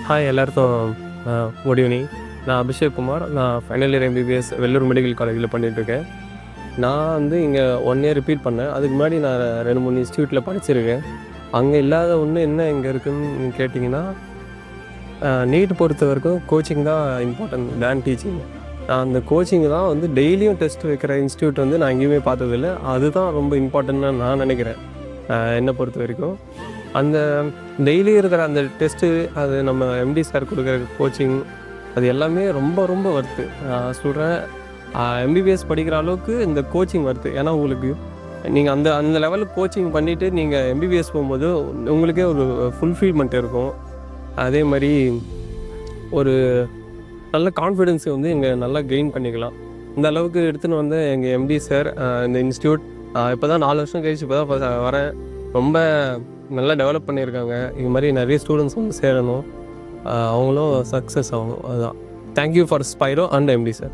Hi எல்லாருக்கும் good evening. நான் அபிஷேக் குமார். நான் final year MBBS Vellore medical காலேஜில் பண்ணிகிட்ருக்கேன். நான் வந்து இங்கே 1 இயர் ரிப்பீட் பண்ணேன். அதுக்கு முன்னாடி நான் 2-3 இன்ஸ்டியூட்டில் படிச்சிருக்கேன். அங்கே இல்லாத ஒன்று என்ன இங்கே இருக்குதுன்னு கேட்டிங்கன்னா, நீட் பொறுத்த வரைக்கும் கோச்சிங் தான் இம்பார்ட்டன்ட் தேன் டீச்சிங். நான் அந்த கோச்சிங் தான் வந்து டெய்லியும் டெஸ்ட் வைக்கிற இன்ஸ்டியூட் வந்து நான் எங்கேயுமே பார்த்ததில்ல. அதுதான் ரொம்ப இம்பார்ட்டன்ட்னு நான் நினைக்கிறேன் என்னை பொறுத்த வரைக்கும். அந்த டெய்லி இருக்கிற அந்த டெஸ்ட்டு, அது நம்ம எம்டி சார் கொடுக்குற கோச்சிங், அது எல்லாமே ரொம்ப ரொம்ப ஒர்த்து. நான் சொல்கிறேன், எம்பிபிஎஸ் படிக்கிற அளவுக்கு இந்த கோச்சிங் ஒர்த்து. ஏன்னா உங்களுக்கு நீங்கள் அந்த அந்த லெவலுக்கு கோச்சிங் பண்ணிவிட்டு நீங்கள் எம்பிபிஎஸ் போகும்போது உங்களுக்கே ஒரு ஃபுல்ஃபில்மெண்ட் இருக்கும். அதே மாதிரி ஒரு நல்ல கான்ஃபிடென்ஸை வந்து இங்கே நல்லா கெயின் பண்ணிக்கலாம். இந்த அளவுக்கு எடுத்துன்னு வந்து எங்கள் எம்டி சார் இந்த இன்ஸ்டியூட் இப்போ தான் 4 வருஷம் கழிச்சு இப்போ தான் வரேன். ரொம்ப நல்லா டெவலப் பண்ணியிருக்காங்க. இது மாதிரி நிறைய ஸ்டூடெண்ட்ஸ் வந்து சேரணும், அவங்களும் சக்ஸஸ் ஆகணும். அதுதான். Thank you for Spiro and MD sir.